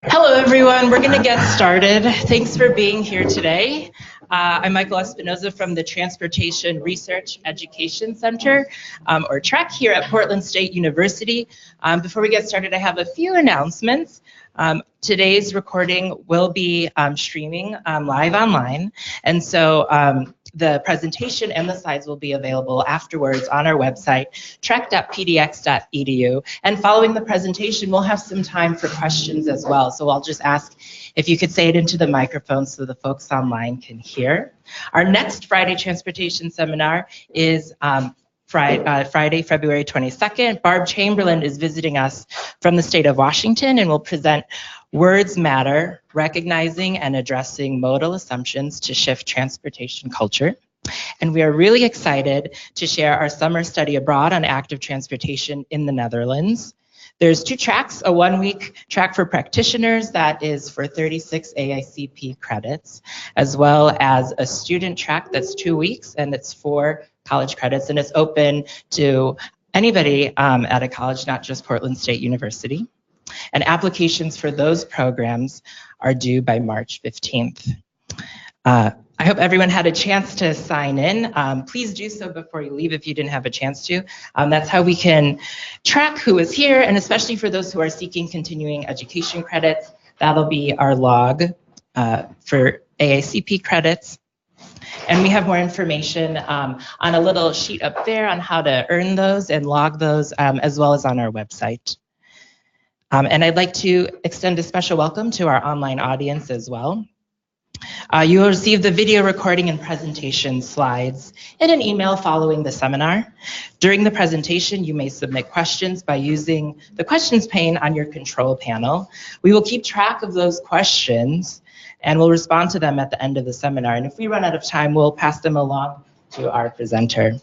Hello, everyone. We're going to get started. Thanks for being here today. I'm Michael Espinoza from the Transportation Research Education Center, or TREC, here at Portland State University. Before we get started, I have a few announcements. Today's recording will be streaming live online, and so the presentation and the slides will be available afterwards on our website, trec.pdx.edu. And following the presentation, we'll have some time for questions as well. So I'll just ask if you could say it into the microphone so the folks online can hear. Our next Friday transportation seminar is Friday, February 22nd. Barb Chamberlain is visiting us from the state of Washington and will present Words Matter, Recognizing and Addressing Modal Assumptions to Shift Transportation Culture. And we are really excited to share our summer study abroad on active transportation in the Netherlands. There's two tracks, a one-week track for practitioners that is for 36 AICP credits, as well as a student track that's 2 weeks and it's 4 college credits, and it's open to anybody at a college, not just Portland State University. And applications for those programs are due by March 15th. I hope everyone had a chance to sign in. Please do so before you leave if you didn't have a chance to. That's how we can track who is here, and especially for those who are seeking continuing education credits, that'll be our log for AICP credits. And we have more information on a little sheet up there on how to earn those and log those, as well as on our website. And I'd like to extend a special welcome to our online audience as well. You will receive the video recording and presentation slides in an email following the seminar. During the presentation, you may submit questions by using the questions pane on your control panel. We will keep track of those questions and we'll respond to them at the end of the seminar. And if we run out of time, we'll pass them along to our presenter.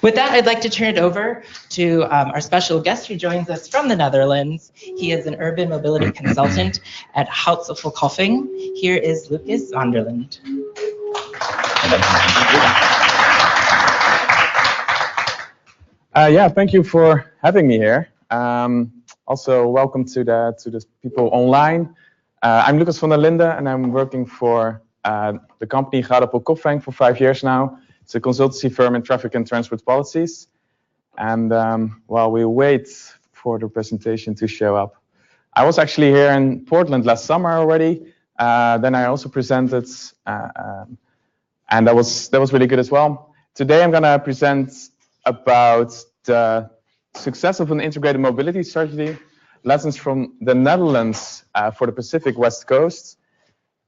With that, I'd like to turn it over to our special guest who joins us from the Netherlands. He is an urban mobility consultant at Hout Verkolfing. Here is Lucas Zonderland. Yeah, thank you for having me here. Also, welcome to the people online. I'm Lucas van der Linden, and I'm working for the company Hout Verkolfing for 5 years now. It's a consultancy firm in traffic and transport policies. And while we wait for the presentation to show up, I was actually here in Portland last summer already. Then I also presented, and that was really good as well. Today I'm going to present about the success of an integrated mobility strategy, lessons from the Netherlands for the Pacific West Coast.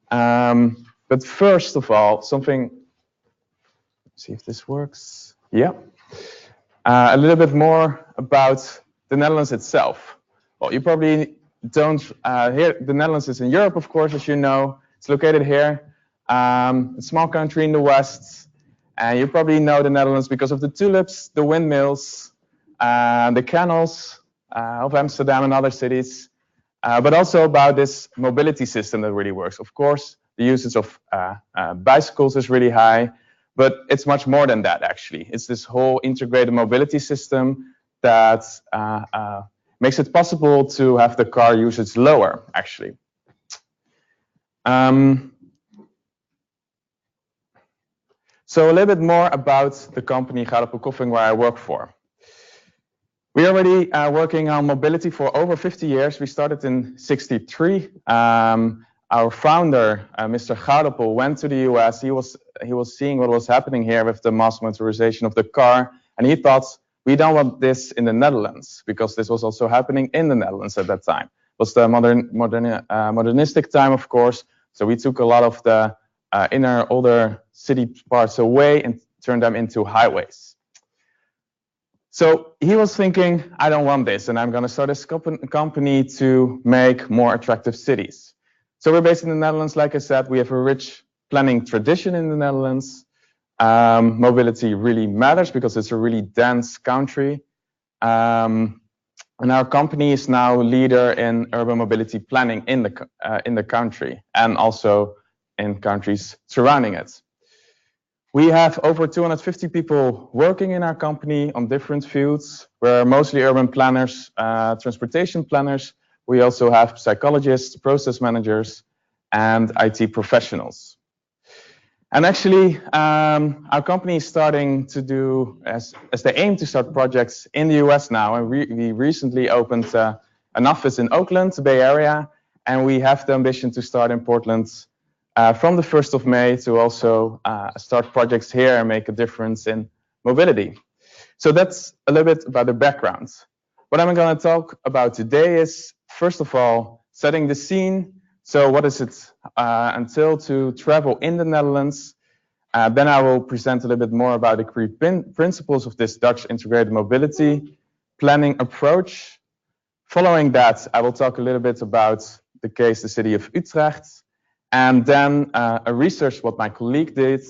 But first of all, see if this works. Yeah. A little bit more about the Netherlands itself. Well, you probably don't hear the Netherlands is in Europe, of course, as you know. It's located here, a small country in the west. And you probably know the Netherlands because of the tulips, the windmills, the canals of Amsterdam and other cities, but also about this mobility system that really works. Of course, the usage of bicycles is really high. But it's much more than that, actually. It's this whole integrated mobility system that makes it possible to have the car usage lower, actually. So a little bit more about the company Hout Verkolfing, where I work for. We're already working on mobility for over 50 years. We started in '63. Our founder, Mr. Gaudeppel, went to the US. He was seeing what was happening here with the mass motorization of the car, and he thought, we don't want this in the Netherlands, because this was also happening in the Netherlands at that time. It was the modernistic time, of course, so we took a lot of the inner, older city parts away and turned them into highways. So he was thinking, I don't want this, and I'm going to start this company to make more attractive cities. So we're based in the Netherlands. Like I said, we have a rich planning tradition in the Netherlands. Mobility really matters because it's a really dense country. And our company is now leader in urban mobility planning in the country and also in countries surrounding it. We have over 250 people working in our company on different fields. We're mostly urban planners, transportation planners, We also have psychologists, process managers, and IT professionals. And actually, our company is starting to do, as they aim to start projects in the US now, and we recently opened an office in Oakland, the Bay Area, and we have the ambition to start in Portland from the 1st of May to also start projects here and make a difference in mobility. So that's a little bit about the background. What I'm going to talk about today is, first of all, setting the scene. So what does it entail to travel in the Netherlands? Then I will present a little bit more about the key principles of this Dutch integrated mobility planning approach. Following that, I will talk a little bit about the case, the city of Utrecht, and then a research what my colleague did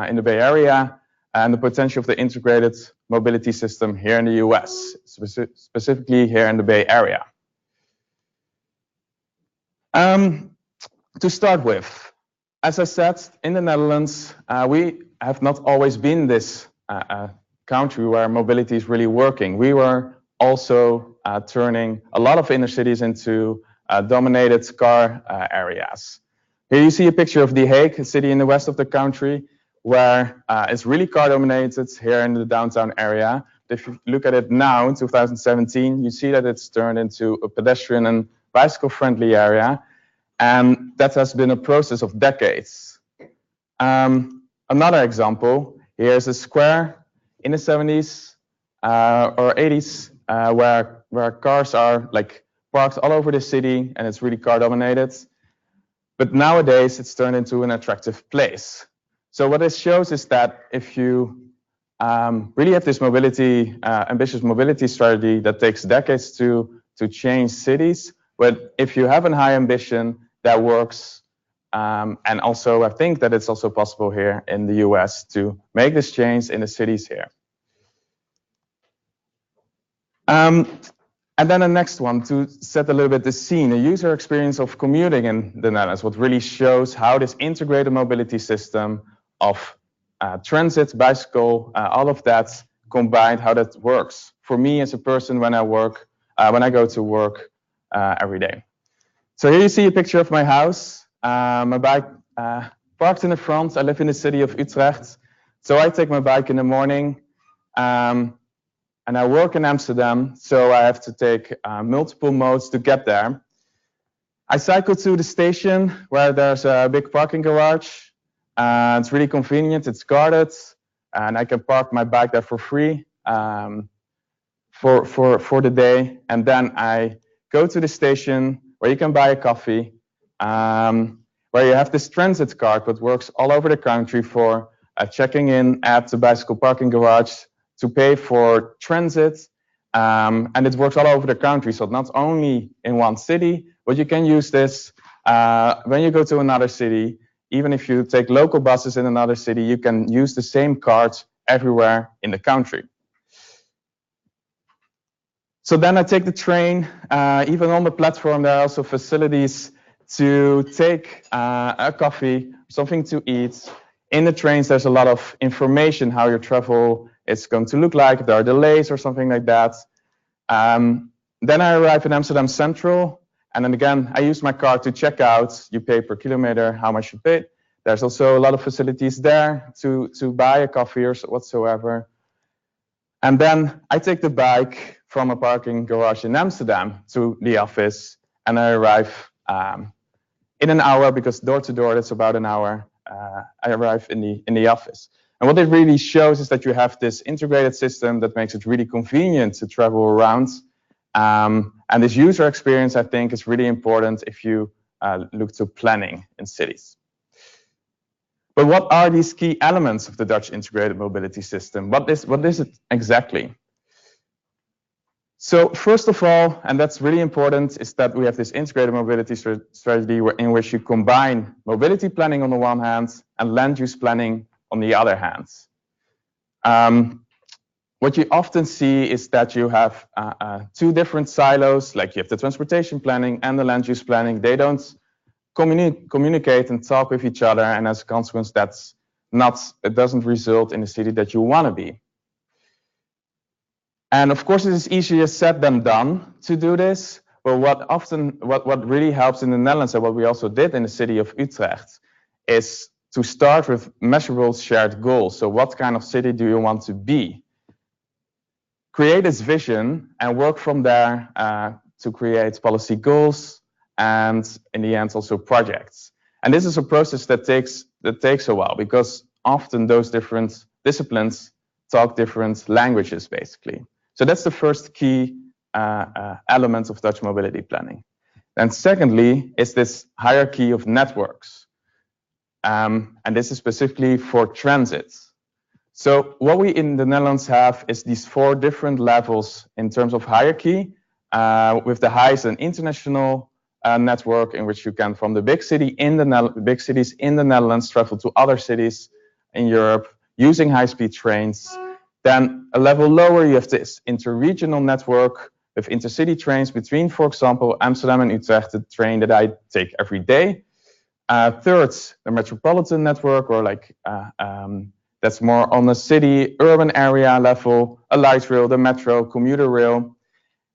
in the Bay Area and the potential of the integrated mobility system here in the US, specifically here in the Bay Area. To start with, as I said, in the Netherlands, we have not always been this country where mobility is really working. We were also turning a lot of inner cities into dominated car areas. Here you see a picture of The Hague, a city in the west of the country, where it's really car dominated here in the downtown area. If you look at it now in 2017, you see that it's turned into a pedestrian and bicycle friendly area. And that has been a process of decades. Another example, here's a square in the 70s or 80s where cars are like parked all over the city and it's really car dominated. But nowadays it's turned into an attractive place. So what this shows is that if you really have this mobility, ambitious mobility strategy that takes decades to change cities, but if you have a high ambition, that works. And also, I think that it's also possible here in the US to make this change in the cities here. And then the next one, to set a little bit the scene, a user experience of commuting in the Netherlands, what really shows how this integrated mobility system of transit, bicycle, all of that combined, how that works for me as a person when I go to work every day. So here you see a picture of my house. My bike parked in the front. I live in the city of Utrecht. So I take my bike in the morning and I work in Amsterdam. So I have to take multiple modes to get there. I cycle to the station where there's a big parking garage. It's really convenient. It's guarded. And I can park my bike there for free for the day. And then I go to the station where you can buy a coffee, where you have this transit card that works all over the country for checking in at the bicycle parking garage to pay for transit. And it works all over the country, so not only in one city, but you can use this when you go to another city. Even if you take local buses in another city, you can use the same card everywhere in the country. So then I take the train. Even on the platform, there are also facilities to take a coffee, something to eat. In the trains, there's a lot of information how your travel is going to look like. There are delays or something like that. Then I arrive in Amsterdam Central. And then again, I use my card to check out. You pay per kilometer how much you pay. There's also a lot of facilities there to buy a coffee or whatsoever. And then I take the bike from a parking garage in Amsterdam to the office, and I arrive in an hour, because door to door, that's about an hour. I arrive in the office. And what it really shows is that you have this integrated system that makes it really convenient to travel around. And this user experience, I think, is really important if you look to planning in cities. But what are these key elements of the Dutch integrated mobility system? What is it exactly? So first of all, and that's really important, is that we have this integrated mobility strategy in which you combine mobility planning on the one hand and land use planning on the other hand. What you often see is that you have two different silos, like you have the transportation planning and the land use planning. They don't communicate and talk with each other, and as a consequence, it doesn't result in the city that you want to be. And of course, it is easier said than done to do this, Well, what really helps in the Netherlands, and what we also did in the city of Utrecht, is to start with measurable shared goals. So what kind of city do you want to be? Create this vision and work from there to create policy goals and in the end also projects. And this is a process that takes a while, because often those different disciplines talk different languages, basically. So that's the first key element of Dutch mobility planning. And secondly is this hierarchy of networks. And this is specifically for transit. So what we in the Netherlands have is these 4 different levels in terms of hierarchy, with the highest an international network, in which you can, from the big cities in the Netherlands, travel to other cities in Europe using high-speed trains. Then a level lower, you have this interregional network with intercity trains between, for example, Amsterdam and Utrecht, the train that I take every day. Third, the metropolitan network, or like that's more on the city, urban area level, a light rail, the metro, commuter rail,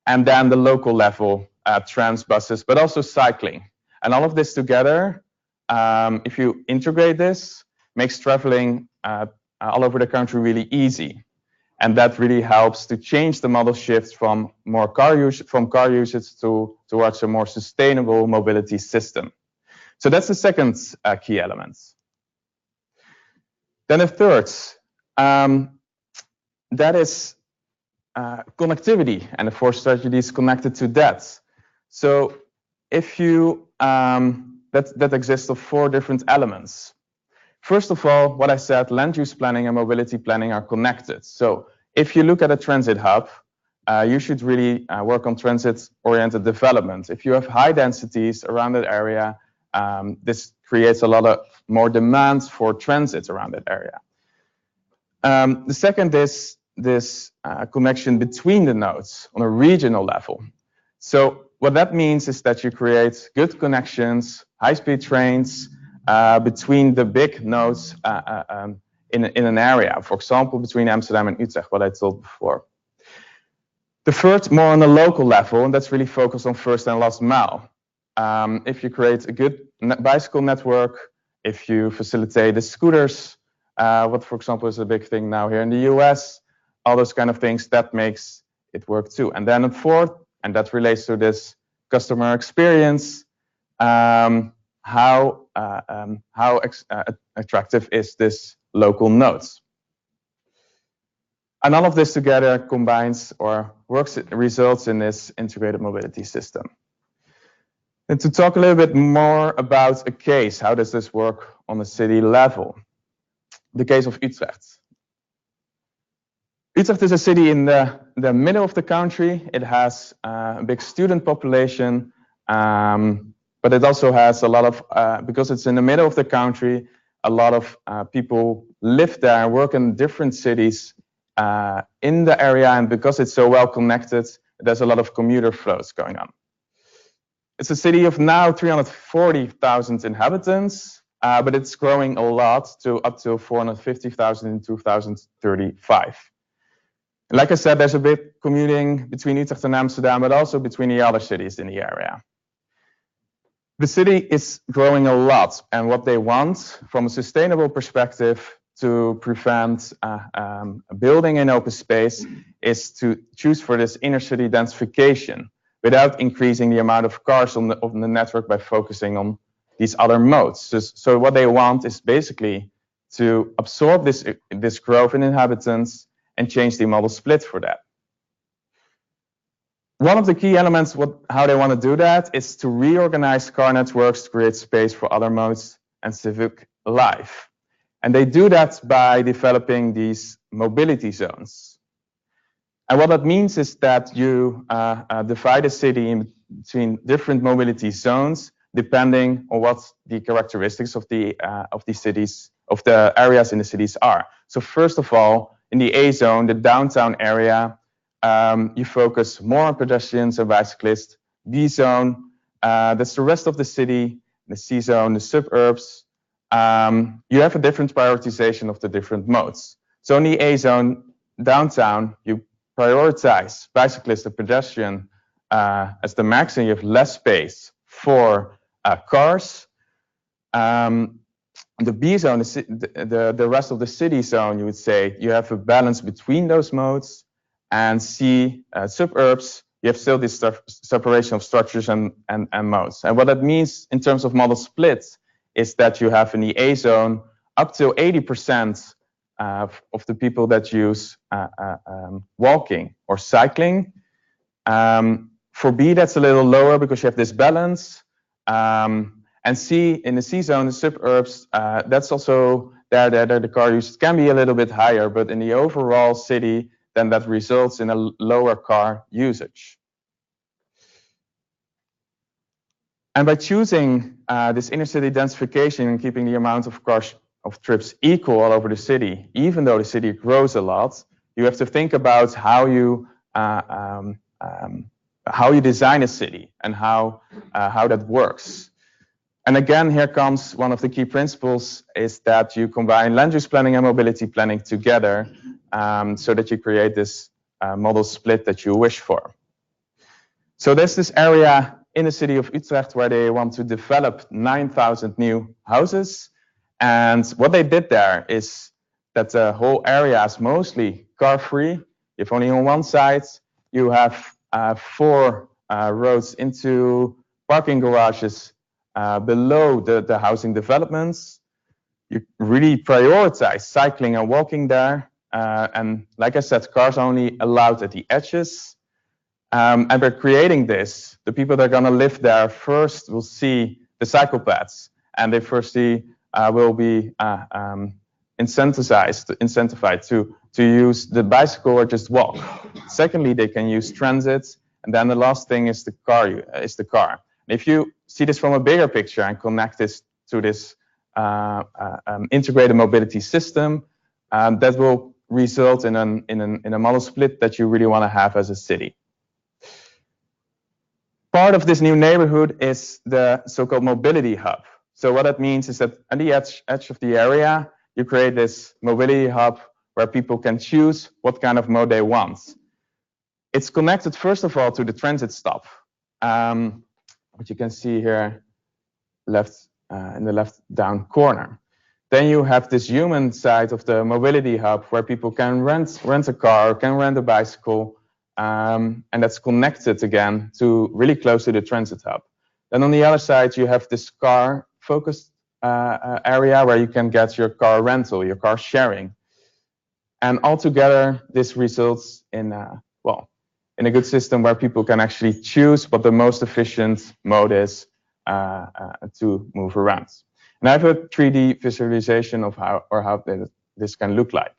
and then the local level, trams, buses, but also cycling. And all of this together, if you integrate this, makes traveling all over the country really easy. And that really helps to change the model shift from car usage towards a more sustainable mobility system. So that's the second key element. Then the third, that is connectivity, and the 4th strategy is connected to that. So if you that exists of 4 different elements. First of all, what I said, land use planning and mobility planning are connected. So if you look at a transit hub, you should really work on transit-oriented development. If you have high densities around that area, this creates a lot of more demands for transit around that area. The second is this connection between the nodes on a regional level. So what that means is that you create good connections, high-speed trains between the big nodes in an area, for example, between Amsterdam and Utrecht, what I told before. The third, more on a local level, and that's really focused on first and last mile. If you create a good bicycle network, if you facilitate the scooters, what, for example, is a big thing now here in the US, all those kind of things, that makes it work too. And then a fourth, and that relates to this customer experience, how attractive is this local nodes? And all of this together combines or results in this integrated mobility system. And to talk a little bit more about a case, how does this work on a city level? The case of Utrecht. Utrecht is a city in the middle of the country. It has a big student population, but it also has a lot of, because it's in the middle of the country, a lot of people live there, work in different cities in the area, and because it's so well connected, there's a lot of commuter flows going on. It's a city of now 340,000 inhabitants, but it's growing a lot to up to 450,000 in 2035. Like I said, there's a bit commuting between Utrecht and Amsterdam, but also between the other cities in the area. The city is growing a lot, and what they want from a sustainable perspective to prevent building in open space is to choose for this inner city densification without increasing the amount of cars on the network by focusing on these other modes. So what they want is basically to absorb this growth in inhabitants and change the model split for that. One of the key elements, how they want to do that, is to reorganize car networks to create space for other modes and civic life. And they do that by developing these mobility zones. And what that means is that you divide a city between different mobility zones, depending on what the characteristics of the cities, of the areas in the cities are. So first of all, in the A zone, the downtown area, you focus more on pedestrians and bicyclists. B zone, that's the rest of the city. The C zone, the suburbs. You have a different prioritization of the different modes. So in the A zone, downtown, you prioritize bicyclists and pedestrian as the max, and you have less space for cars. The B zone, the rest of the city zone, you would say, you have a balance between those modes. And C, suburbs, you have still this separation of structures and modes. And what that means in terms of model splits is that you have in the A zone up to 80% of the people that use walking or cycling. For B, that's a little lower because you have this balance. And C, in the C zone, the suburbs, that's also there the car use can be a little bit higher, but in the overall city, then that results in a lower car usage. And by choosing this inner city densification and keeping the amount of cars of trips equal all over the city, even though the city grows a lot, you have to think about how you design a city and how that works. And again, here comes one of the key principles is that you combine land use planning and mobility planning together so that you create this model split that you wish for. So there's this area in the city of Utrecht where they want to develop 9,000 new houses. And what they did there is that the whole area is mostly car-free. If only on one side, you have 4 roads into parking garages below the housing developments. You really prioritize cycling and walking there. And like I said, cars only allowed at the edges. And by creating this, the people that are going to live there first will see the cycle paths, and they firstly will be incentivized to use the bicycle or just walk. Secondly, they can use transit, and then the last thing is the car. If you see this from a bigger picture and connect this to this integrated mobility system, that will result in a model split that you really want to have as a city. Part of this new neighborhood is the so-called mobility hub. So what that means is that at the edge of the area, you create this mobility hub where people can choose what kind of mode they want. It's connected, first of all, to the transit stop, which you can see here in the left down corner. Then you have this human side of the mobility hub where people can rent a car, can rent a bicycle, and that's connected again to really close to the transit hub. Then on the other side, you have this car-focused area where you can get your car rental, your car sharing. And altogether, this results in a good system where people can actually choose what the most efficient mode is to move around. And I have a 3D visualization of how this can look like.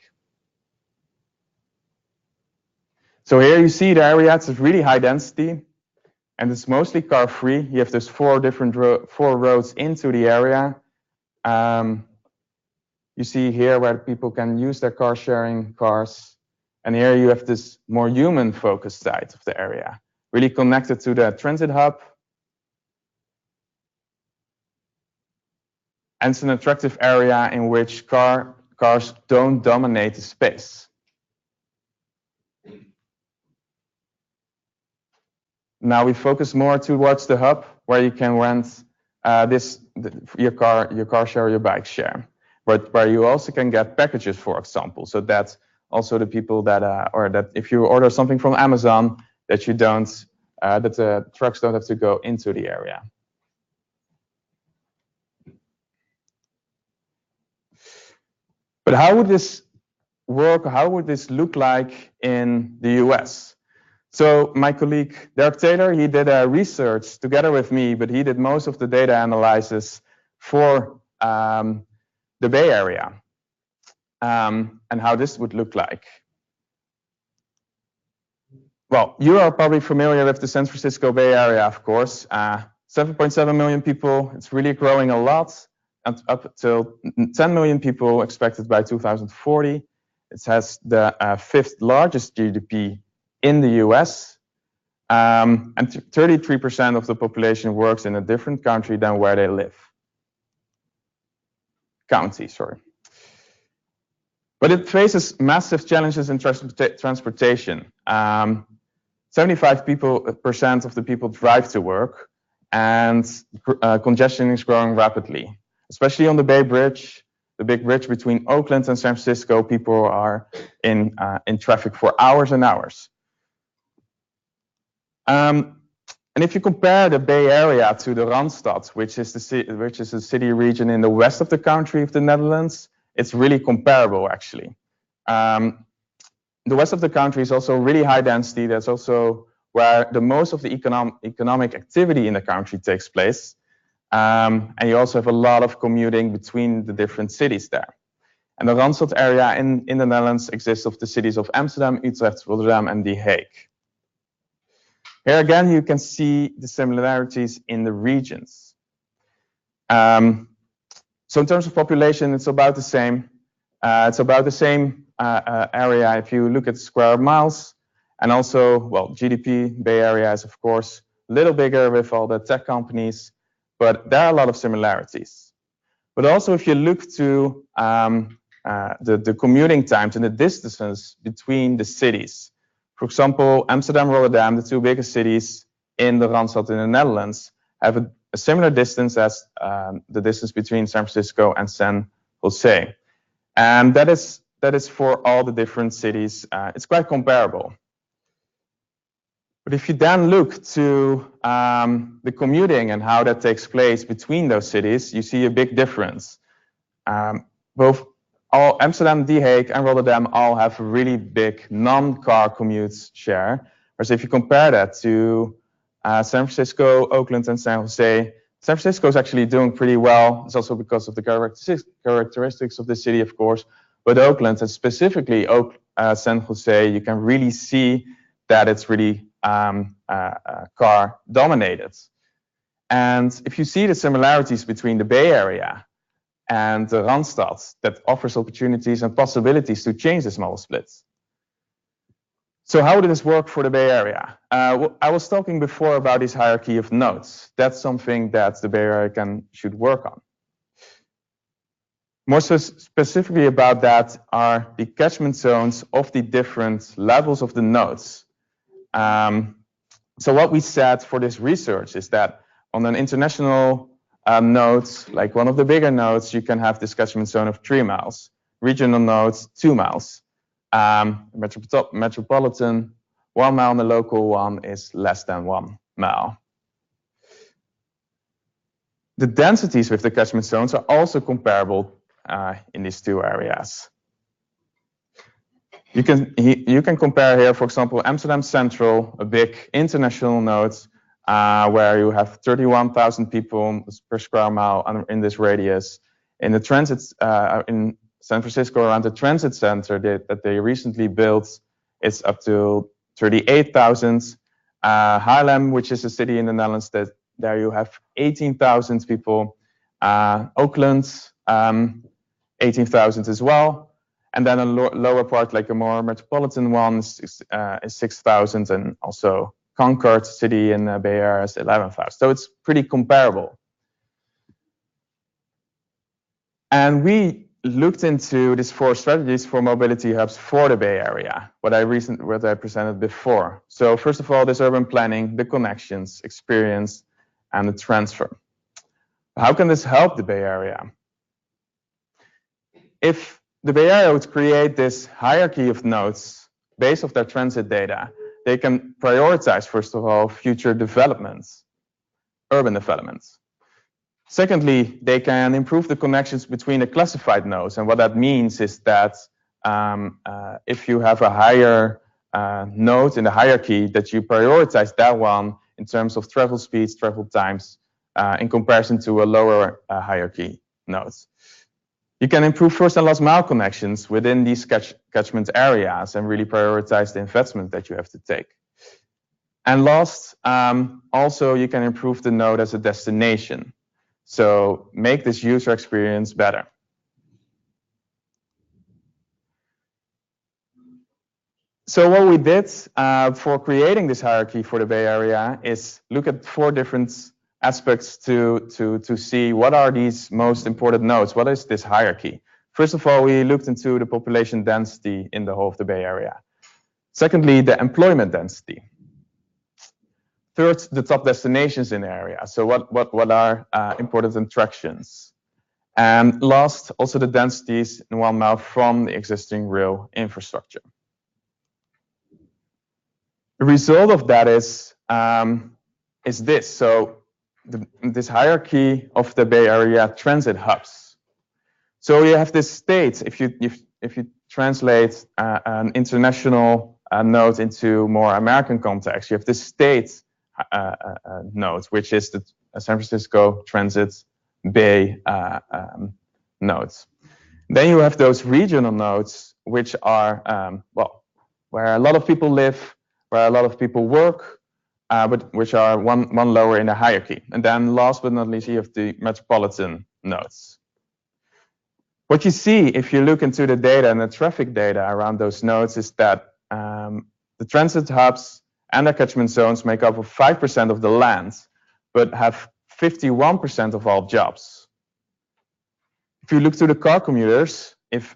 So here you see the area, it's really high density, and it's mostly car-free. You have those 4 roads into the area. You see here where people can use their car-sharing cars. And here you have this more human-focused side of the area, really connected to the transit hub. And it's an attractive area in which cars don't dominate the space. Now we focus more towards the hub, where you can rent your car share, your bike share, but where you also can get packages, for example. So that's also the people that if you order something from Amazon, that the trucks don't have to go into the area. But how would this work? How would this look like in the US? So my colleague, Derek Taylor, he did research together with me, but he did most of the data analysis for the Bay Area and how this would look like. Well, you are probably familiar with the San Francisco Bay Area, of course. 7.7 million people, it's really growing a lot, and up to 10 million people expected by 2040. It has the 5th largest GDP in the US, and 33% of the population works in a different country than where they live. County, sorry. But it faces massive challenges in transportation. 75% of the people drive to work, and congestion is growing rapidly, especially on the Bay Bridge, the big bridge between Oakland and San Francisco. People are in traffic for hours and hours. And if you compare the Bay Area to the Randstad, which is a city region in the west of the country of the Netherlands, it's really comparable, actually. The west of the country is also really high density. That's also where the most of the economic activity in the country takes place. And you also have a lot of commuting between the different cities there. And the Randstad area in the Netherlands exists of the cities of Amsterdam, Utrecht, Rotterdam, and The Hague. Here again, you can see the similarities in the regions. So in terms of population, it's about the same. It's about the same area if you look at square miles. And also, well, GDP, Bay Area is, of course, a little bigger with all the tech companies, but there are a lot of similarities. But also, if you look to the commuting times and the distances between the cities, for example, Amsterdam, Rotterdam, the two biggest cities in the Randstad in the Netherlands, have a similar distance as the distance between San Francisco and San Jose. And that is for all the different cities. It's quite comparable. But if you then look to the commuting and how that takes place between those cities, you see a big difference. All Amsterdam, The Hague, and Rotterdam all have a really big non-car commute share. Whereas if you compare that to San Francisco, Oakland, and San Jose, San Francisco is actually doing pretty well. It's also because of the characteristics of the city, of course. But Oakland, and specifically San Jose, you can really see that it's really car dominated. And if you see the similarities between the Bay Area and the Randstad, that offers opportunities and possibilities to change this model split. So how did this work for the Bay Area? I was talking before about this hierarchy of nodes. That's something that the Bay Area should work on. More specifically about that are the catchment zones of the different levels of the nodes. So what we said for this research is that on an international nodes, like one of the bigger nodes, you can have this catchment zone of 3 miles. Regional nodes, 2 miles. Metropolitan, 1 mile, and the local one is less than 1 mile. The densities with the catchment zones are also comparable in these two areas. You can compare here, for example, Amsterdam Central, a big international node, where you have 31,000 people per square mile in this radius. In the transit in San Francisco, around the transit center that they recently built, it's up to 38,000. Haarlem, which is a city in the Netherlands, there you have 18,000 people. Oakland, 18,000 as well. And then a lower part, like a more metropolitan one, is 6,000, and also Concord city in the Bay Area is 11,000. So it's pretty comparable. And we looked into these 4 strategies for mobility hubs for the Bay Area, what I presented before. So first of all, this urban planning, the connections, experience, and the transfer. How can this help the Bay Area? If the Bay Area would create this hierarchy of nodes based off their transit data, they can prioritize, first of all, future developments, urban developments. Secondly, they can improve the connections between the classified nodes. And what that means is that if you have a higher node in the hierarchy, that you prioritize that one in terms of travel speeds, travel times, in comparison to a lower hierarchy nodes. You can improve first and last mile connections within these catchment areas and really prioritize the investment that you have to take. And last, also you can improve the node as a destination. So make this user experience better. So what we did for creating this hierarchy for the Bay Area is look at 4 different aspects to see what are these most important nodes. What is this hierarchy? First of all, we looked into the population density in the whole of the Bay Area. Secondly, the employment density. Third, the top destinations in the area. So what are important attractions? And last, also the densities in 1 mile from the existing rail infrastructure. The result of that is this. So this hierarchy of the Bay Area transit hubs. So you have this state. If you translate an international node into more American context, you have this state node, which is the San Francisco Transit Bay nodes. Then you have those regional nodes, which are well, where a lot of people live, where a lot of people work, but which are one lower in the hierarchy. And then last but not least, you have the metropolitan nodes. What you see if you look into the data and the traffic data around those nodes is that the transit hubs and their catchment zones make up 5% of the land, but have 51% of all jobs. If you look to the car commuters, if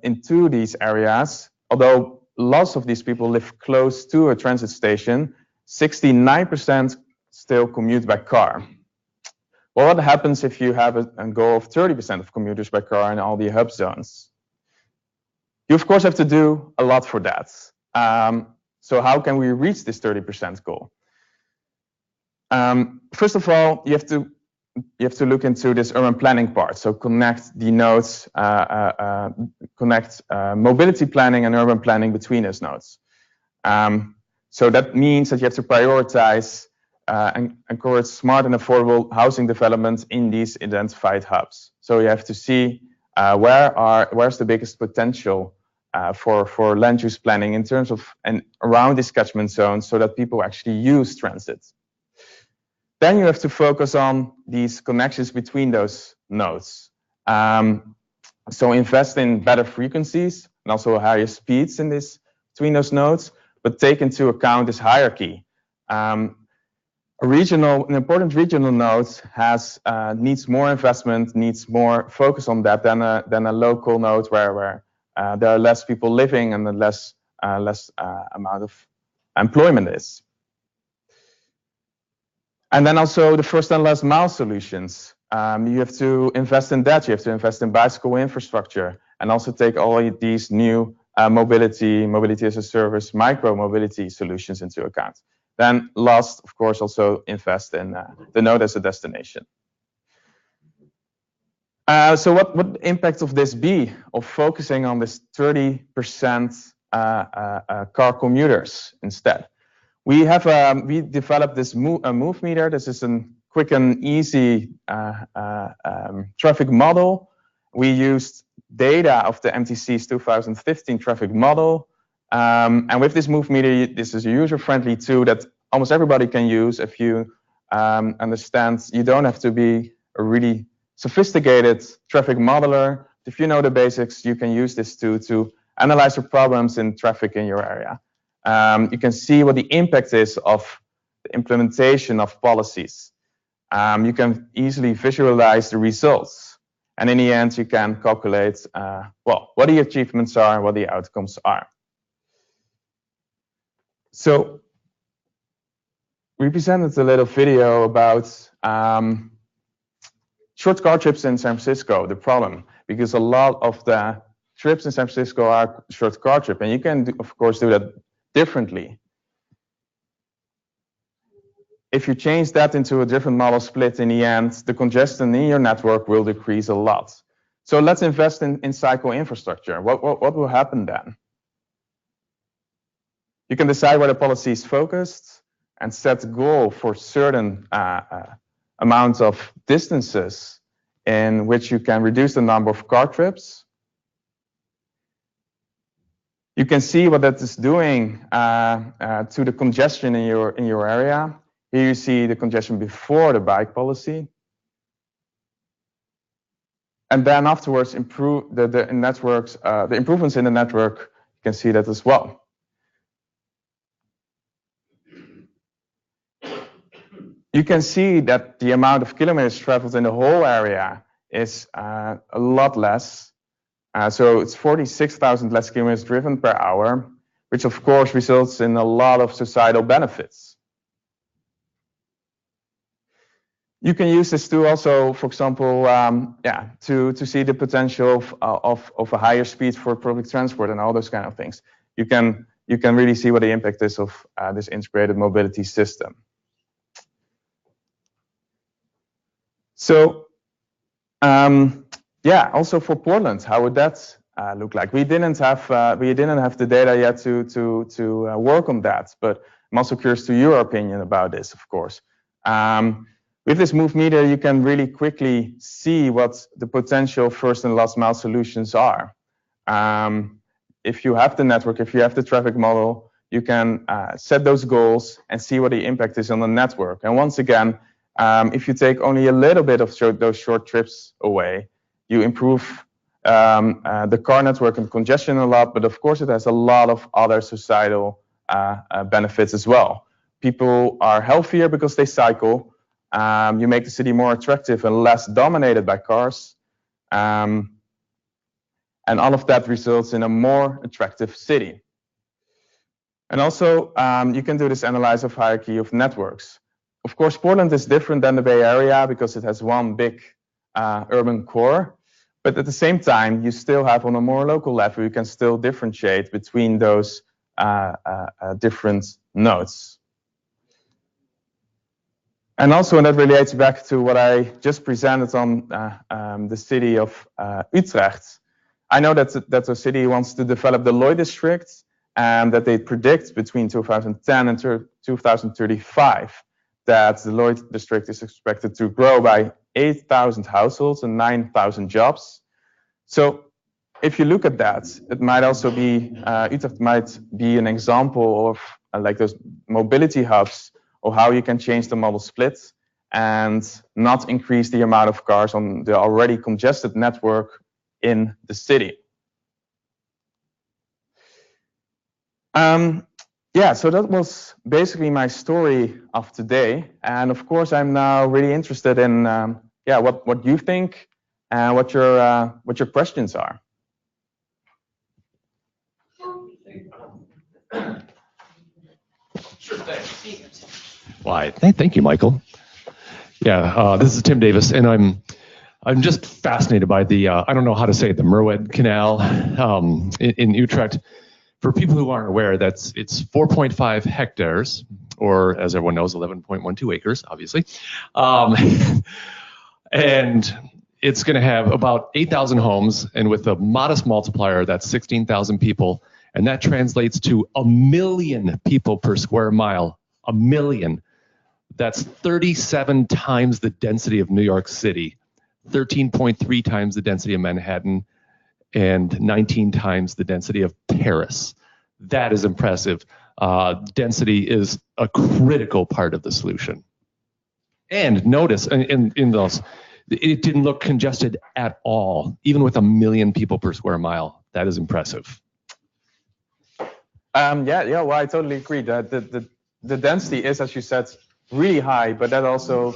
into these areas, although lots of these people live close to a transit station, 69% still commute by car. Well, what happens if you have a goal of 30% of commuters by car in all the hub zones? You, of course, have to do a lot for that. So how can we reach this 30% goal? First of all, you have to look into this urban planning part. So connect the nodes, connect mobility planning and urban planning between those nodes. So that means that you have to prioritize and encourage smart and affordable housing development in these identified hubs. So you have to see where's the biggest potential for land use planning in terms of and around these catchment zones, so that people actually use transit. Then you have to focus on these connections between those nodes. So invest in better frequencies and also higher speeds in this between those nodes, but take into account this hierarchy. An important regional node needs more investment, needs more focus on that than a local node where there are less people living and less amount of employment is. And then also the first and last mile solutions. You have to invest in that. You have to invest in bicycle infrastructure and also take all these new mobility as a service, micro mobility solutions into account. Then last, of course, also invest in the node as a destination. So what impact of this be of focusing on this 30% car commuters instead? We developed this move meter. This is a quick and easy traffic model. We used data of the MTC's 2015 traffic model. And with this move meter, this is a user-friendly tool that almost everybody can use. If you understand, you don't have to be a really sophisticated traffic modeler. If you know the basics, you can use this tool to analyze the problems in traffic in your area. You can see what the impact is of the implementation of policies. You can easily visualize the results. And in the end, you can calculate what the achievements are and what the outcomes are. So we presented a little video about short car trips in San Francisco, the problem, because a lot of the trips in San Francisco are short car trip, and you can, of course, do that differently. If you change that into a different model split, in the end, the congestion in your network will decrease a lot. So let's invest in cycle infrastructure. What will happen then? You can decide where the policy is focused and set a goal for certain amounts of distances in which you can reduce the number of car trips. You can see what that is doing to the congestion in your area. Here you see the congestion before the bike policy. And then afterwards, improve the networks, the improvements in the network, you can see that as well. You can see that the amount of kilometers traveled in the whole area is a lot less. So it's 46,000 less kilometers driven per hour, which of course results in a lot of societal benefits. You can use this to also, for example, to see the potential of a higher speed for public transport and all those kind of things. You can really see what the impact is of this integrated mobility system. So, also for Portland, how would that look like? We didn't have the data yet to work on that, but I'm also curious to your opinion about this, of course. With this Move Meter, you can really quickly see what the potential first and last mile solutions are. If you have the network, if you have the traffic model, you can set those goals and see what the impact is on the network. And once again, if you take only a little bit of those short trips away, you improve the car network and congestion a lot, but of course it has a lot of other societal benefits as well. People are healthier because they cycle. You make the city more attractive and less dominated by cars. And all of that results in a more attractive city. And also, you can do this analysis of hierarchy of networks. Of course, Portland is different than the Bay Area because it has one big urban core. But at the same time, you still have on a more local level, you can still differentiate between those different nodes. And also, that relates back to what I just presented on the city of Utrecht. I know that the city wants to develop the Lloyd district, and that they predict between 2010 and 2035 that the Lloyd district is expected to grow by 8,000 households and 9,000 jobs. So if you look at that, it might also be, Utrecht might be an example of like those mobility hubs, or how you can change the model split and not increase the amount of cars on the already congested network in the city. So that was basically my story of today. And of course, I'm now really interested in what you think and what your questions are. Sure thing. Why? Thank you, Michael. Yeah, this is Tim Davis, and I'm just fascinated by the I don't know how to say it, the Merwede Canal in Utrecht. For people who aren't aware, it's 4.5 hectares, or as everyone knows, 11.12 acres, obviously, and it's going to have about 8,000 homes, and with a modest multiplier, that's 16,000 people, and that translates to 1 million people per square mile. 1 million. That's 37 times the density of New York City, 13.3 times the density of Manhattan, and 19 times the density of Paris. That is impressive. Density is a critical part of the solution. And notice in those, it didn't look congested at all, even with 1 million people per square mile. That is impressive. Well, I totally agree that the density is, as you said, really high, but that also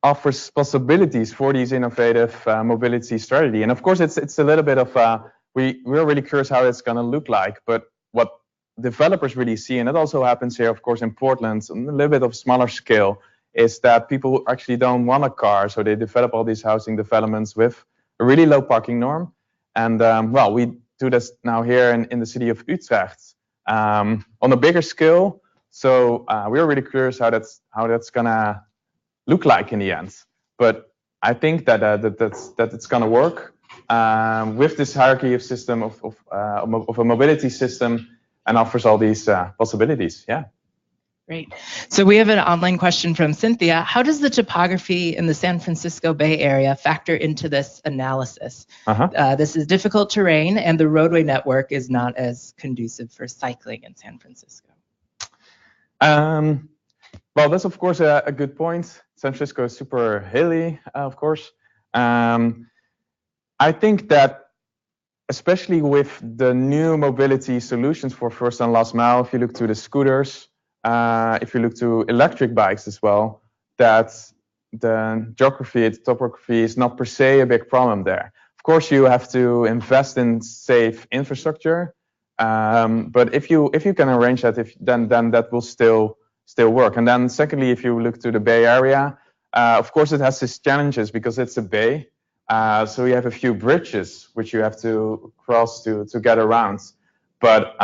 offers possibilities for these innovative mobility strategy. And of course, it's a little bit of we're really curious how it's going to look like. But what developers really see, and it also happens here, of course, in Portland, on a little bit of smaller scale, is that people actually don't want a car, so they develop all these housing developments with a really low parking norm. And we do this now here in the city of Utrecht on a bigger scale. So we're really curious how that's gonna look like in the end. But I think that it's gonna work with this hierarchy of system of a mobility system, and offers all these possibilities. Yeah. Great. So we have an online question from Cynthia. How does the topography in the San Francisco Bay Area factor into this analysis? This is difficult terrain, and the roadway network is not as conducive for cycling in San Francisco. Well, that's of course a good point. San Francisco is super hilly, of course. I think that especially with the new mobility solutions for first and last mile, if you look to the scooters, if you look to electric bikes as well, that the geography, the topography is not per se a big problem there. Of course, you have to invest in safe infrastructure, but if you can arrange that, then that will still still work. And then secondly, if you look to the Bay Area, of course it has its challenges because it's a bay. So you have a few bridges which you have to cross to get around. But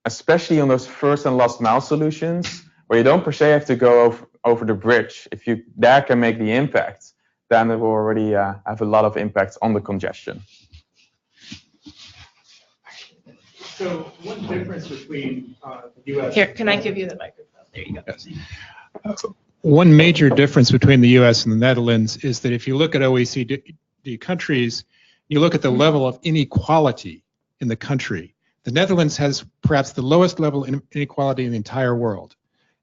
especially on those first and last mile solutions, where you don't per se have to go over the bridge, if you there can make the impact, then it will already have a lot of impact on the congestion. So one difference between the U.S. Here, can I give you the microphone? There you go. Yes. One major difference between the U.S. and the Netherlands is that if you look at OECD countries, you look at the level of inequality in the country. The Netherlands has perhaps the lowest level of inequality in the entire world.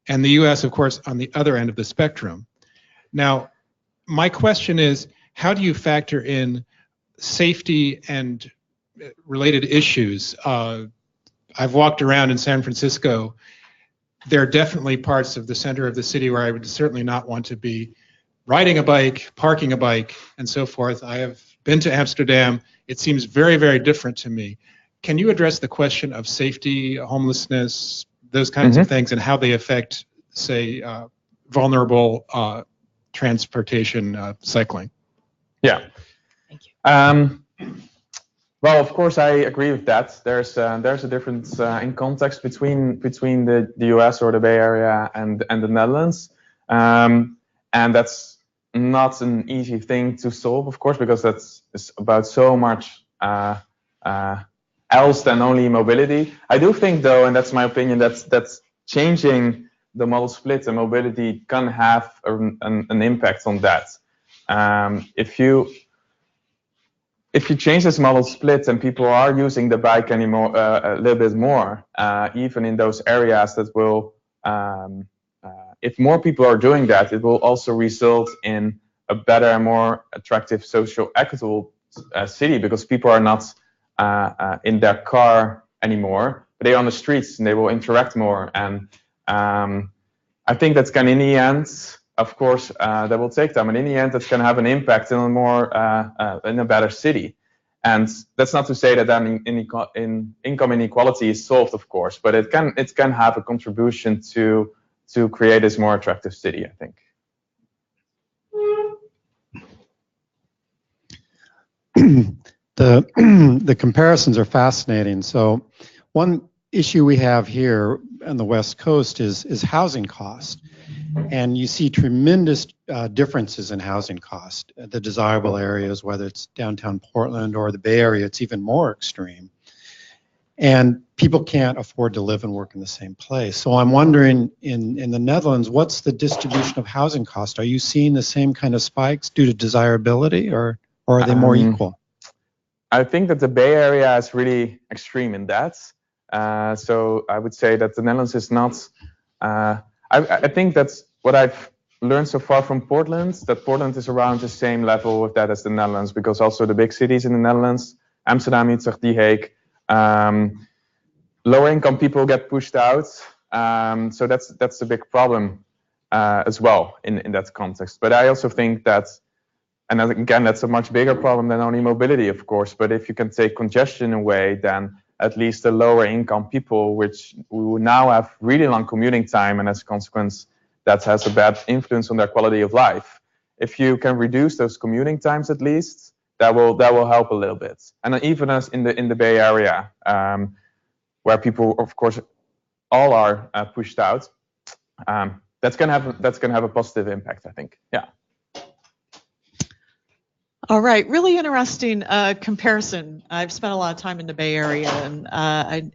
And the U.S., of course, on the other end of the spectrum. Now, my question is, how do you factor in safety and related issues? I've walked around in San Francisco. There are definitely parts of the center of the city where I would certainly not want to be riding a bike, parking a bike, and so forth. I have been to Amsterdam. It seems very, very different to me. Can you address the question of safety, homelessness, those kinds of things, and how they affect, say, vulnerable transportation, cycling? Yeah. Thank you. Well, of course, I agree with that. There's a difference in context between the US or the Bay Area and the Netherlands, and that's not an easy thing to solve, of course, because it's about so much else than only mobility. I do think, though, and that's my opinion, that's changing the model split and mobility can have an impact on that. If you change this model split and people are using the bike anymore a little bit more, even in those areas, that will, if more people are doing that, it will also result in a better and more attractive, social, equitable city, because people are not in their car anymore, but they're on the streets and they will interact more. And I think that's going, in the end, of course, that will take time, and in the end, it's going to have an impact in a more in a better city. And that's not to say that then in income inequality is solved, of course, but it can have a contribution to create this more attractive city, I think. The comparisons are fascinating. So one issue we have here on the West Coast is housing cost. And you see tremendous differences in housing cost. The desirable areas, whether it's downtown Portland or the Bay Area, it's even more extreme. And people can't afford to live and work in the same place. So I'm wondering, in the Netherlands, what's the distribution of housing cost? Are you seeing the same kind of spikes due to desirability, or are they more equal? I think that the Bay Area is really extreme in that. So I would say that the Netherlands is not... I think that's what I've learned so far from Portland, that Portland is around the same level with that as the Netherlands, because also the big cities in the Netherlands, Amsterdam, Utrecht, The Hague, lower income people get pushed out. So that's a big problem as well in that context. But I also think that, and again, that's a much bigger problem than only mobility, of course, but if you can take congestion away, then at least the lower income people, who now have really long commuting time, and as a consequence, that has a bad influence on their quality of life. If you can reduce those commuting times, at least, that will help a little bit. And even as in the Bay Area, where people, of course, all are pushed out, that's gonna have a positive impact, I think. Yeah. All right, really interesting comparison. I've spent a lot of time in the Bay Area, and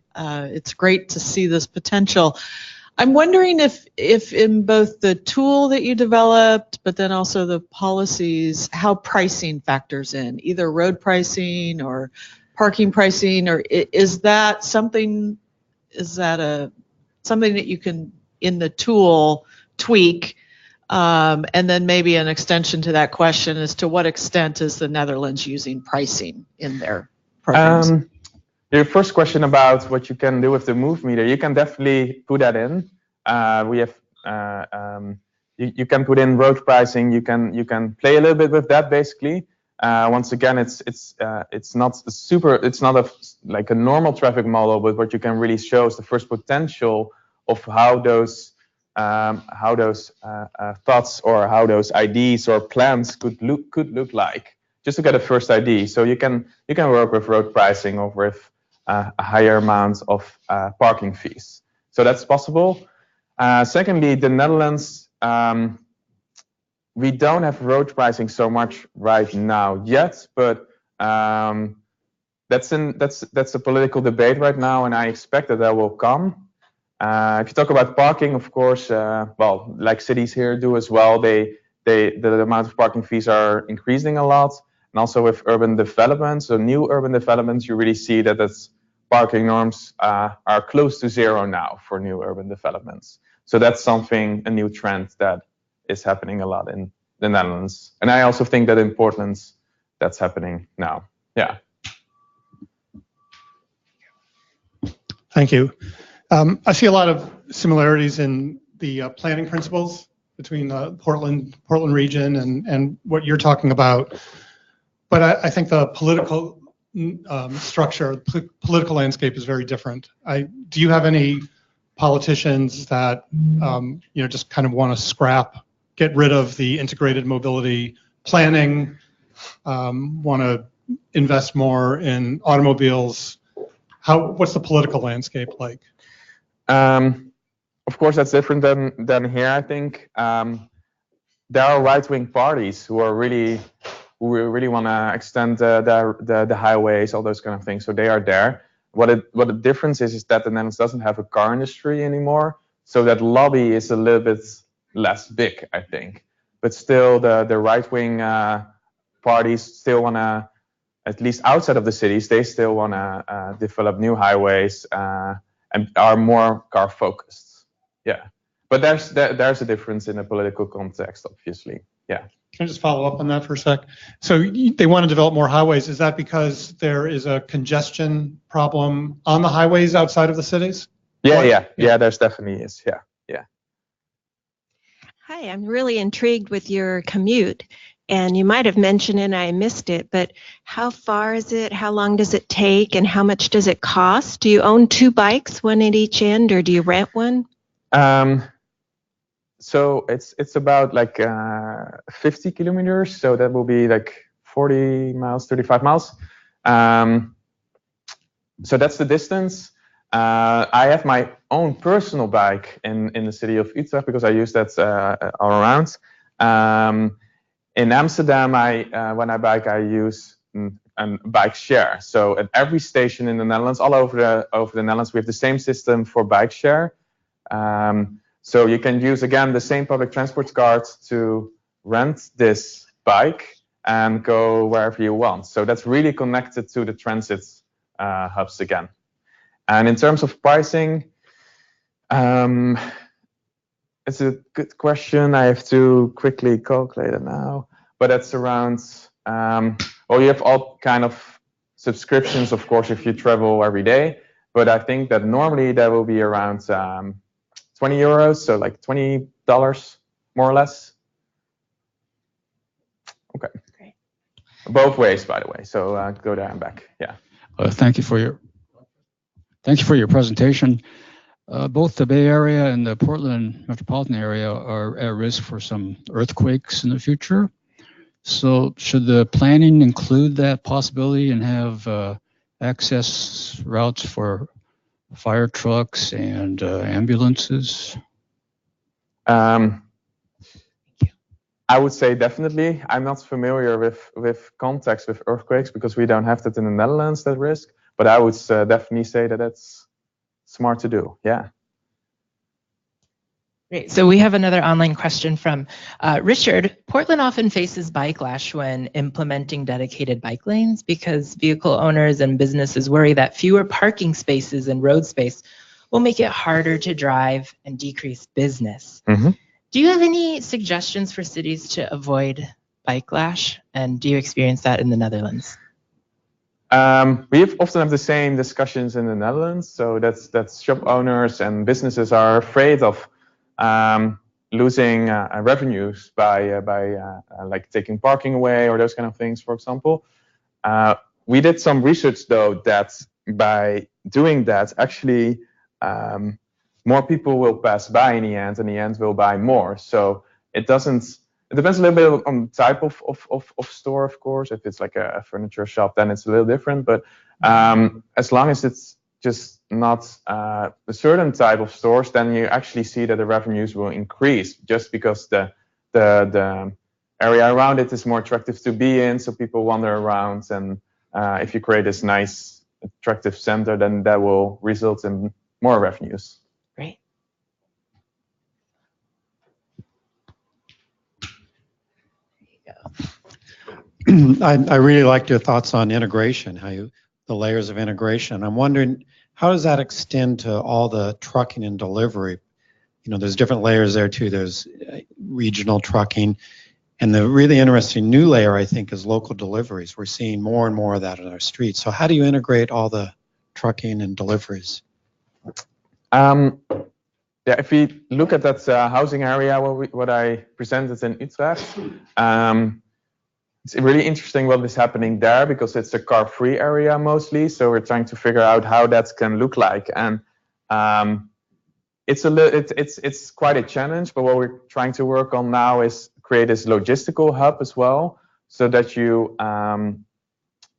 it's great to see this potential. I'm wondering if in both the tool that you developed, but then also the policies, how pricing factors in, either road pricing or parking pricing, or is that something that you can, in the tool, tweak? And then maybe an extension to that question is, to what extent is the Netherlands using pricing in their programs? Your first question about what you can do with the move meter, you can definitely put that in. We have you can put in road pricing. You can play a little bit with that, basically. Once again, it's not like a normal traffic model, but what you can really show is the first potential of how those thoughts or how those ideas or plans could look like, just to get a first idea. So you can work with road pricing or with a higher amount of parking fees. So that's possible. Secondly, the Netherlands, we don't have road pricing so much right now yet, but that's a political debate right now, and I expect that will come. If you talk about parking, of course, well, like cities here do as well, the amount of parking fees are increasing a lot, and also with urban development, so new urban developments, you really see that that's parking norms are close to zero now for new urban developments. So that's something, a new trend that is happening a lot in the Netherlands. And I also think that in Portland, that's happening now. Yeah. Thank you. I see a lot of similarities in the planning principles between the Portland region and what you're talking about. But I think the political structure, political landscape is very different. Do you have any politicians that just kind of want to get rid of the integrated mobility planning, want to invest more in automobiles? What's the political landscape like? Of course, that's different than here. I think there are right-wing parties who really want to extend the highways, all those kind of things. So they are there. What the difference is that the Netherlands doesn't have a car industry anymore. So that lobby is a little bit less big, I think. But still, the right-wing parties still want to, at least outside of the cities, they still want to develop new highways and are more car focused. Yeah. But there's a difference in the political context, obviously. Yeah. Can I just follow up on that for a sec? So they want to develop more highways. Is that because there is a congestion problem on the highways outside of the cities? Yeah, there's definitely is. Yeah. Hi, I'm really intrigued with your commute. And you might have mentioned it and I missed it, but how far is it? How long does it take? And how much does it cost? Do you own two bikes, one at each end, or do you rent one? So it's about like 50 kilometers. So that will be like 40 miles, 35 miles. So that's the distance. I have my own personal bike in the city of Utrecht because I use that all around. In Amsterdam, when I bike, I use a bike share. So at every station in the Netherlands, all over the Netherlands, we have the same system for bike share. So you can use, again, the same public transport card to rent this bike and go wherever you want. So that's really connected to the transit hubs again. And in terms of pricing, it's a good question. I have to quickly calculate it now. But that's around, well, you have all kind of subscriptions, of course, if you travel every day. But I think that normally that will be around 20 euros, so like $20 more or less. Okay. Great. Both ways, by the way. So go there and back. Yeah. Thank you for your presentation. Both the Bay Area and the Portland metropolitan area are at risk for some earthquakes in the future. So should the planning include that possibility and have access routes for fire trucks and ambulances? I would say definitely. I'm not familiar with context with earthquakes because we don't have that in the Netherlands, that risk. But I would definitely say that that's smart to do. Yeah. Great. So we have another online question from Richard. Portland often faces backlash when implementing dedicated bike lanes because vehicle owners and businesses worry that fewer parking spaces and road space will make it harder to drive and decrease business. Mm-hmm. Do you have any suggestions for cities to avoid backlash? And do you experience that in the Netherlands? We often have the same discussions in the Netherlands. So that's shop owners and businesses are afraid of losing revenues by like taking parking away or those kind of things, for example. We did some research though that by doing that, actually more people will pass by in the end, and the end will buy more. So it doesn't. It depends a little bit on the type of store, of course. If it's like a furniture shop, then it's a little different. But as long as it's just not a certain type of stores, then you actually see that the revenues will increase just because the area around it is more attractive to be in, so people wander around. And if you create this nice, attractive center, then that will result in more revenues. Great. I really liked your thoughts on integration, the layers of integration. I'm wondering, how does that extend to all the trucking and delivery? You know, there's different layers there too. There's regional trucking, and the really interesting new layer, I think, is local deliveries. We're seeing more and more of that on our streets. So how do you integrate all the trucking and deliveries? Yeah, if we look at that housing area, what I presented in Utrecht, it's really interesting what is happening there because it's a car-free area mostly. So we're trying to figure out how that can look like, and it's quite a challenge. But what we're trying to work on now is create this logistical hub as well, so that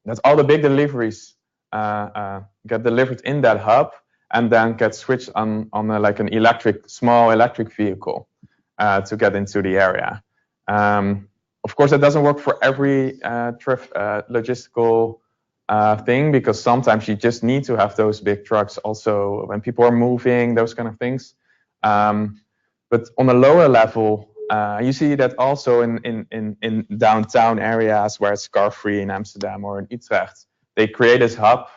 that all the big deliveries get delivered in that hub, and then get switched on like an small electric vehicle to get into the area. Of course, that doesn't work for every logistical thing, because sometimes you just need to have those big trucks also when people are moving, those kind of things. But on a lower level, you see that also in downtown areas where it's car-free in Amsterdam or in Utrecht. They create this hub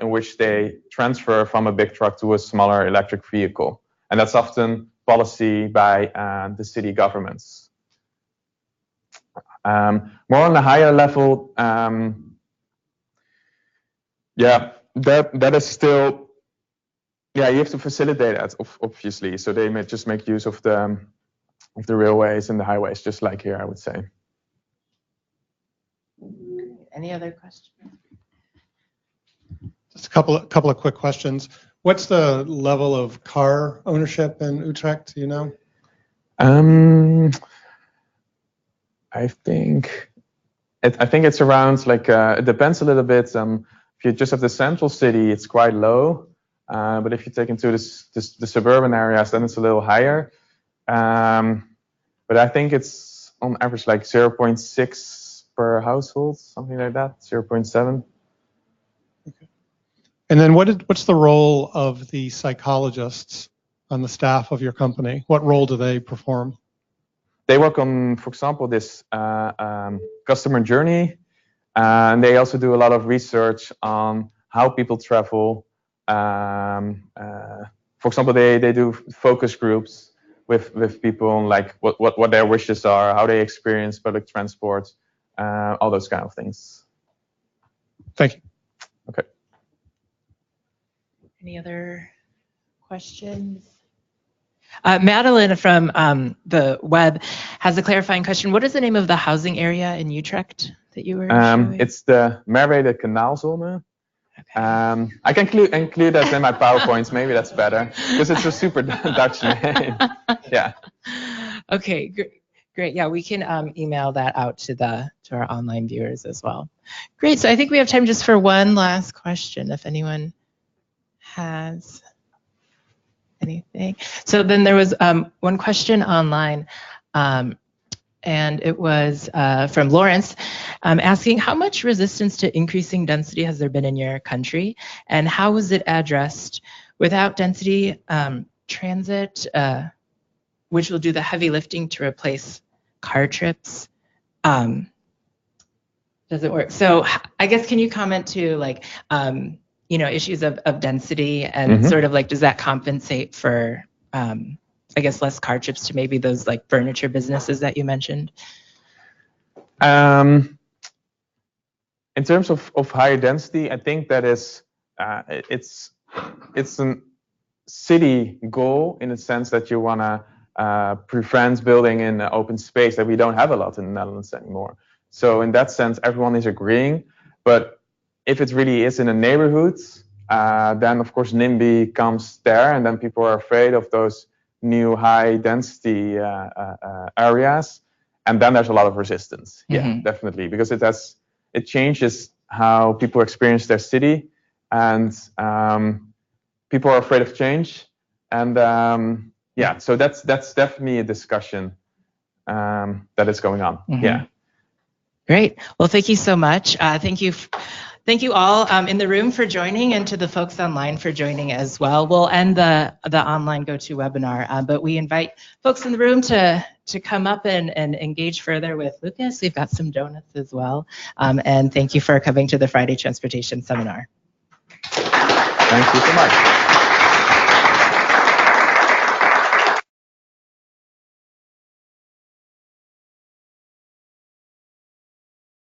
in which they transfer from a big truck to a smaller electric vehicle. And that's often policy by the city governments. More on the higher level, yeah, that is still, yeah, you have to facilitate that, obviously. So they may just make use of the railways and the highways, just like here, I would say. Any other questions? Just a couple of quick questions. What's the level of car ownership in Utrecht? Do you know? I think it's around like it depends a little bit. If you just have the central city, it's quite low. But if you take into the suburban areas, then it's a little higher. But I think it's on average like 0.6 per household, something like that, 0.7. Okay. And then what's the role of the psychologists on the staff of your company? What role do they perform? They work on, for example, this customer journey, and they also do a lot of research on how people travel. For example, they do focus groups with people on like what their wishes are, how they experience public transport, all those kind of things. Thank you. Okay. Any other questions? Madeline from the web has a clarifying question. What is the name of the housing area in Utrecht that you were showing? It's the Merwede Kanaalzone. Okay. I can include that in my PowerPoints. Maybe that's better because it's a super Dutch name. Yeah. Okay, great. Yeah, we can email that out to our online viewers as well. Great. So I think we have time just for one last question, if anyone has anything. So then there was one question online, and it was from Lawrence asking, how much resistance to increasing density has there been in your country, and how was it addressed? Without density, transit, which will do the heavy lifting to replace car trips, doesn't work. So I guess, can you comment to like, issues of density and sort of like, does that compensate for, I guess, less car trips to maybe those like furniture businesses that you mentioned? In terms of higher density, I think that is, it's a city goal in the sense that you want to prevent building in an open space that we don't have a lot in the Netherlands anymore. So in that sense, everyone is agreeing. But if it really is in a neighborhood, then of course NIMBY comes there, and then people are afraid of those new high density areas, and then there's a lot of resistance. Yeah, definitely, because it changes how people experience their city, and people are afraid of change, and yeah, so that's definitely a discussion that is going on. Yeah. Great. Well, thank you so much. Thank you all in the room for joining, and to the folks online for joining as well. We'll end the online GoToWebinar, but we invite folks in the room to come up and engage further with Lucas. We've got some donuts as well. And thank you for coming to the Friday Transportation Seminar. Thank you so much.